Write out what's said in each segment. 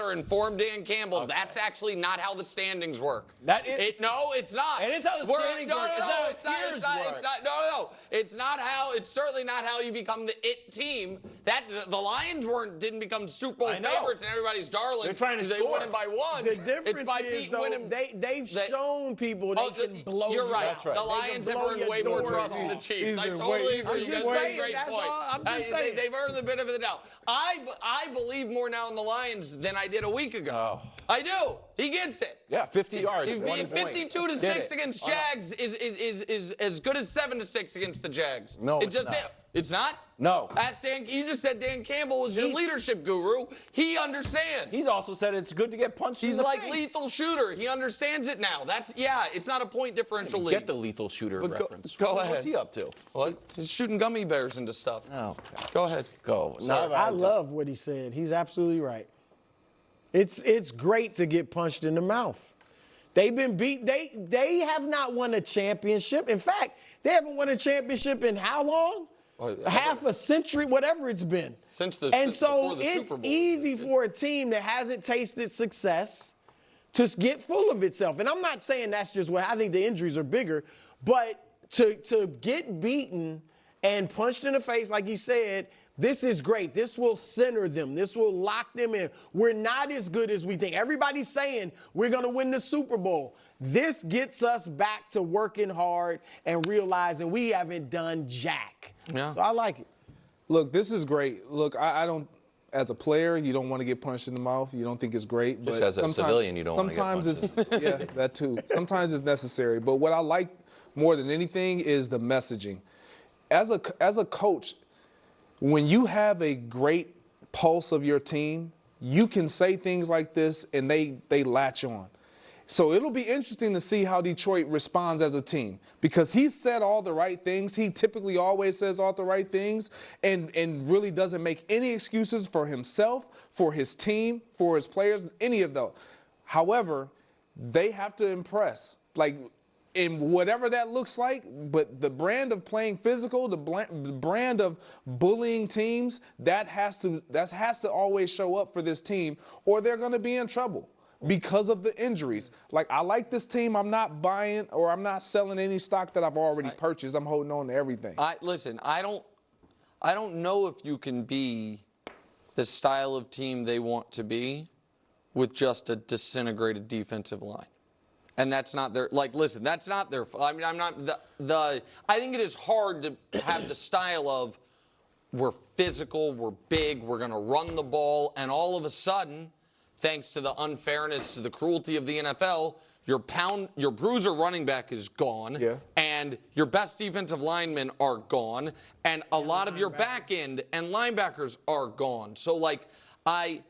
better inform Dan Campbell. Okay. That's actually not how the standings work. That is. No, it's not. It is how the standings work. No, it's not. It's not how. It's certainly not how you become the it team. That the Lions didn't become Super Bowl favorites and everybody's darling. They're trying to they score. win by one. The difference is though, they've shown people they can blow. You're right. That's right. The Lions have earned way more trust than the Chiefs. I totally agree. You guys made a great point. I'm just saying. They've earned the benefit of the doubt. I believe more now in the Lions than I did a week ago. Oh. I do. He gets it. Yeah, 50 yards. 52-6 against Jags is as good as 7-6 against the Jags. No, it's not. It's not? No. You just said Dan Campbell was your leadership guru. He understands. He's also said it's good to get punched in the face. He's like lethal shooter. He understands it now. It's not a point differential league. Get the lethal shooter reference. Go ahead. What's he up to? What? He's shooting gummy bears into stuff. Oh, go ahead. Go. I love what he said. He's absolutely right. It's great to get punched in the mouth. They've been beat. They have not won a championship. In fact, they haven't won a championship in how long? Half a century, whatever it's been. So it's easy for a team that hasn't tasted success to get full of itself. And I'm not saying that's just what I think the injuries are bigger, but to get beaten and punched in the face, like he said, this is great. This will center them. This will lock them in. We're not as good as we think. Everybody's saying we're going to win the Super Bowl. This gets us back to working hard and realizing we haven't done jack. Yeah. So I like it. Look, this is great. Look, I don't, as a player, you don't want to get punched in the mouth. You don't think it's great. Just as a civilian, you don't want to get punched in the mouth. Yeah, that too. Sometimes it's necessary. But what I like more than anything is the messaging. As a coach, when you have a great pulse of your team, you can say things like this and they latch on. So it'll be interesting to see how Detroit responds as a team because he said all the right things. He typically always says all the right things and really doesn't make any excuses for himself, for his team, for his players, any of those. However, they have to impress. Like, in whatever that looks like, but the brand of playing physical, the brand of bullying teams, that has to always show up for this team, or they're going to be in trouble because of the injuries. Like, I like this team. I'm not buying or I'm not selling any stock that I've already purchased. I'm holding on to everything. Listen, I don't know if you can be the style of team they want to be with just a disintegrated defensive line. And that's not their, listen, that's not their, I mean, I'm not, I think it is hard to have the style of we're physical, we're big, we're going to run the ball, and all of a sudden, thanks to the unfairness, to the cruelty of the NFL, your bruiser running back is gone, and your best defensive linemen are gone, and a lot of your back end and linebackers are gone. So, I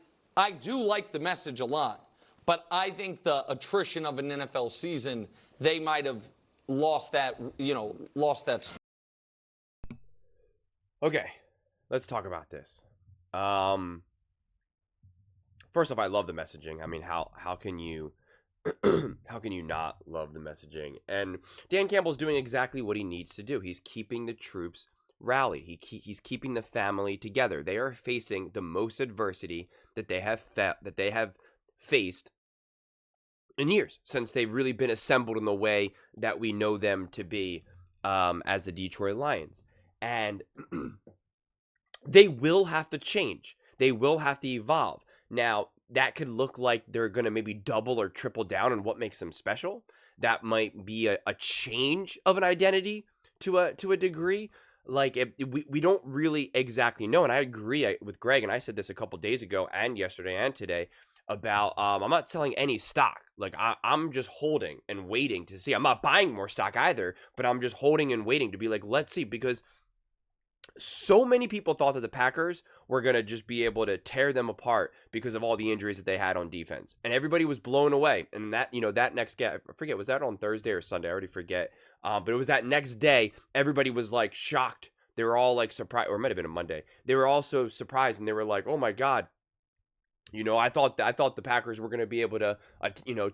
do like the message a lot. But I think the attrition of an NFL season, they might have lost that, Okay, let's talk about this. First off, I love the messaging. I mean, how can you how can you not love the messaging? And Dan Campbell's doing exactly what he needs to do. He's keeping the troops rallied. He's keeping the family together. They are facing the most adversity that they have faced in years since they've really been assembled in the way that we know them to be as the Detroit Lions. And they will have to change. They will have to evolve. Now, that could look like they're going to maybe double or triple down on what makes them special. That might be a change of an identity to a degree. We don't really exactly know. And I agree with Greg, and I said this a couple days ago and yesterday and today, about I'm not selling any stock. I'm just holding and waiting to see. I'm not buying more stock either, but I'm just holding and waiting to be like, let's see, because so many people thought that the Packers were going to just be able to tear them apart because of all the injuries that they had on defense. And everybody was blown away. And that next game, I forget, was that on Thursday or Sunday? I already forget. But it was that next day, everybody was shocked. They were all surprised, or it might have been a Monday. They were also surprised, and they were like, oh my God. I thought the Packers were going to be able to,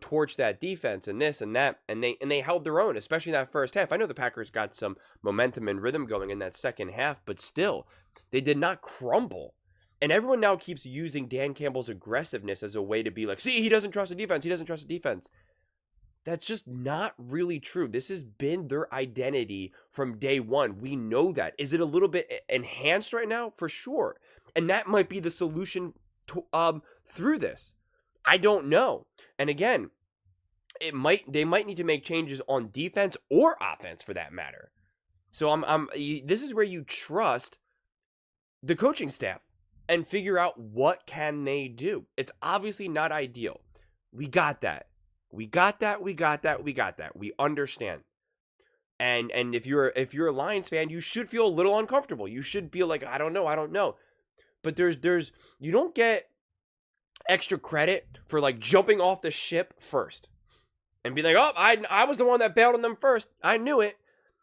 torch that defense and this and that, and they held their own, especially in that first half. I know the Packers got some momentum and rhythm going in that second half, but still, they did not crumble. And everyone now keeps using Dan Campbell's aggressiveness as a way to be like, see, he doesn't trust the defense. He doesn't trust the defense. That's just not really true. This has been their identity from day one. We know that. Is it a little bit enhanced right now? For sure. And that might be the solution to, through this. I don't know. And again, they might need to make changes on defense or offense for that matter. So this is where you trust the coaching staff and figure out what can they do. It's obviously not ideal. We got that. We understand. And if you're a Lions fan, you should feel a little uncomfortable. You should feel like, I don't know. But there's you don't get extra credit for like jumping off the ship first and be like, oh, I was the one that bailed on them first. I knew it.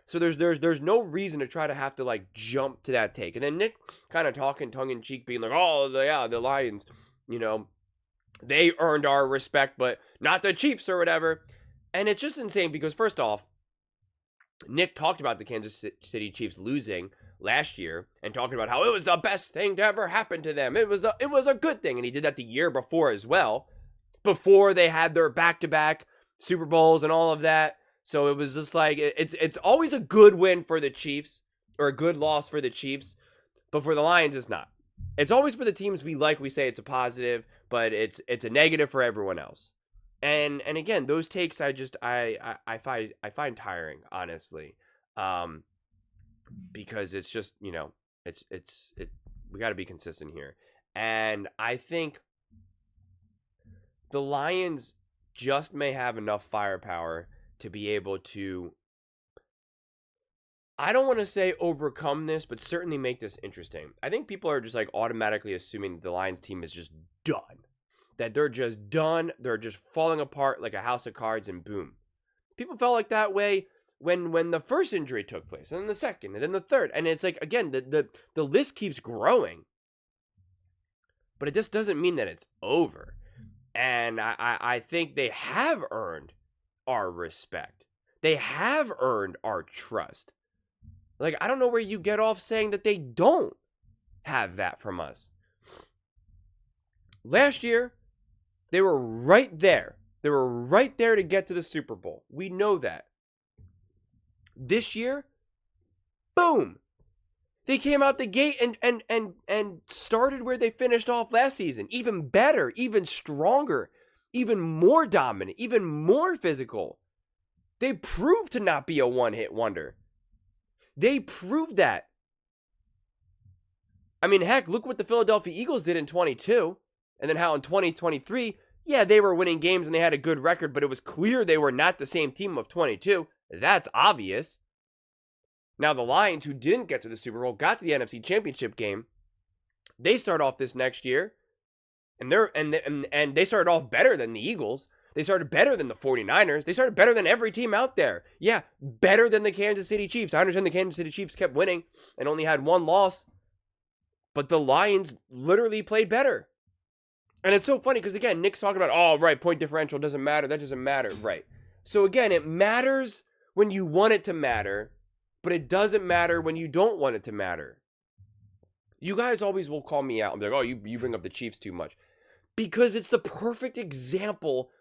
So there's no reason to try to have to like jump to that take. And then Nick kind of talking tongue in cheek, being like, oh, the Lions, they earned our respect, but not the Chiefs or whatever. And it's just insane because first off, Nick talked about the Kansas City Chiefs losing last year and talking about how it was the best thing to ever happen to them. It was a good thing. And he did that the year before as well, before they had their back-to-back Super Bowls and all of that. So it was just like, it's always a good win for the Chiefs or a good loss for the Chiefs, but for the Lions, it's not. It's always for the teams we like. We say it's a positive, but it's a negative for everyone else. And again, those takes I find tiring, honestly, because it's just we got to be consistent here, and I think the Lions just may have enough firepower to be able to, I don't want to say overcome this, but certainly make this interesting. I think people are just like automatically assuming that the Lions team is just done. That they're just done. They're just falling apart like a house of cards and boom. People felt like that way when the first injury took place, and then the second, and then the third. And it's like, again, the list keeps growing. But it just doesn't mean that it's over. And I think they have earned our respect. They have earned our trust. Like, I don't know where you get off saying that they don't have that from us. Last year, they were right there. They were right there to get to the Super Bowl. We know that. This year, boom. They came out the gate and started where they finished off last season. Even better, even stronger, even more dominant, even more physical. They proved to not be a one-hit wonder. They proved that. I mean, heck, look what the Philadelphia Eagles did in 22. And then how in 2023, yeah, they were winning games and they had a good record, but it was clear they were not the same team of 22. That's obvious. Now, the Lions, who didn't get to the Super Bowl, got to the NFC Championship game. They start off this next year, and they started off better than the Eagles. They started better than the 49ers. They started better than every team out there. Yeah, better than the Kansas City Chiefs. I understand the Kansas City Chiefs kept winning and only had one loss, but the Lions literally played better. And it's so funny because, again, Nick's talking about, oh, right, point differential doesn't matter. That doesn't matter. Right. So, again, it matters when you want it to matter, but it doesn't matter when you don't want it to matter. You guys always will call me out and be like, oh, you bring up the Chiefs too much. Because it's the perfect example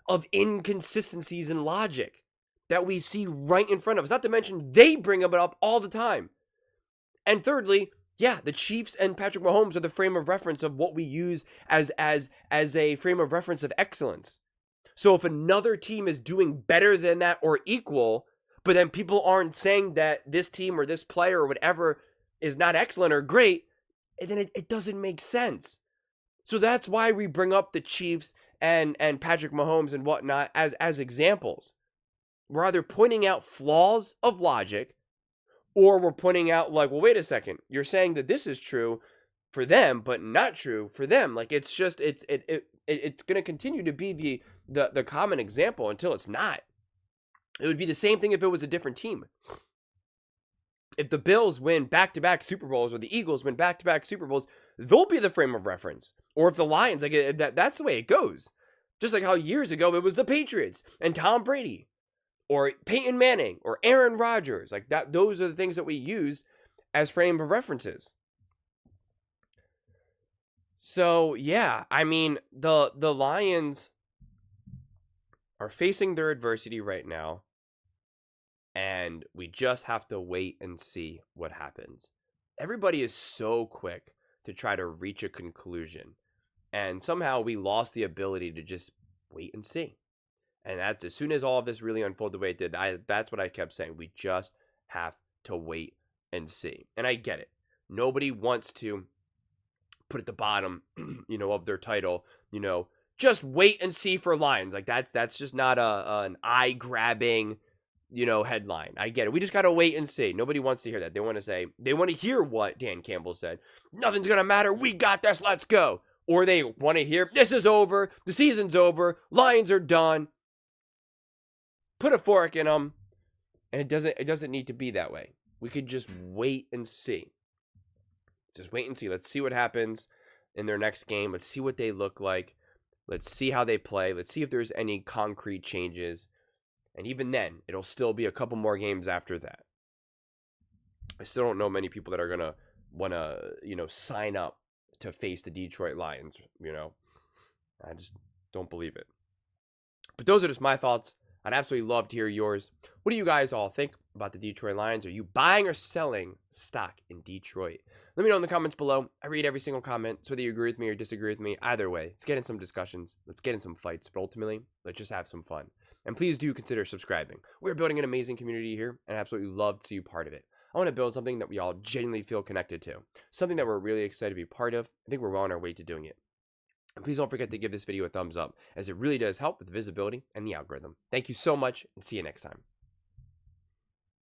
of inconsistencies in logic that we see right in front of us. Not to mention, they bring it up all the time. And thirdly, yeah, the Chiefs and Patrick Mahomes are the frame of reference of what we use as a frame of reference of excellence. So if another team is doing better than that or equal, but then people aren't saying that this team or this player or whatever is not excellent or great, then it doesn't make sense. So that's why we bring up the Chiefs and Patrick Mahomes and whatnot as examples. We're either pointing out flaws of logic, or we're pointing out like, well, wait a second, you're saying that this is true for them, but not true for them. Like, it's just it's going to continue to be the common example until it's not. It would be the same thing if it was a different team. If the Bills win back-to-back Super Bowls or the Eagles win back-to-back Super Bowls, they'll be the frame of reference. Or if the Lions, like that's the way it goes. Just like how years ago it was the Patriots and Tom Brady, or Peyton Manning, or Aaron Rodgers. Like that, those are the things that we used as frame of references. So yeah, I mean the Lions are facing their adversity right now, and we just have to wait and see what happens. Everybody is so quick to try to reach a conclusion, and somehow we lost the ability to just wait and see. And that's as soon as all of this really unfolded the way it did, that's what I kept saying. We just have to wait and see. And I get it. Nobody wants to put at the bottom, of their title, just wait and see for Lions. Like that's just not an eye grabbing, headline. I get it. We just got to wait and see. Nobody wants to hear that. They want to hear what Dan Campbell said. Nothing's going to matter. We got this. Let's go. Or they want to hear this is over. The season's over. Lions are done. Put a fork in them. And it doesn't need to be that way. We could just wait and see. Just wait and see. Let's see what happens in their next game. Let's see what they look like. Let's see how they play. Let's see if there's any concrete changes. And even then, it'll still be a couple more games after that. I still don't know many people that are going to want to, sign up to face the Detroit Lions, I just don't believe it. But those are just my thoughts. I'd absolutely love to hear yours. What do you guys all think about the Detroit Lions? Are you buying or selling stock in Detroit? Let me know in the comments below. I read every single comment, so whether you agree with me or disagree with me, either way, let's get in some discussions. Let's get in some fights, but ultimately, let's just have some fun. And please do consider subscribing. We're building an amazing community here, and I absolutely love to see you part of it. I want to build something that we all genuinely feel connected to, something that we're really excited to be part of. I think we're well on our way to doing it. And please don't forget to give this video a thumbs up, as it really does help with the visibility and the algorithm. Thank you so much, and see you next time.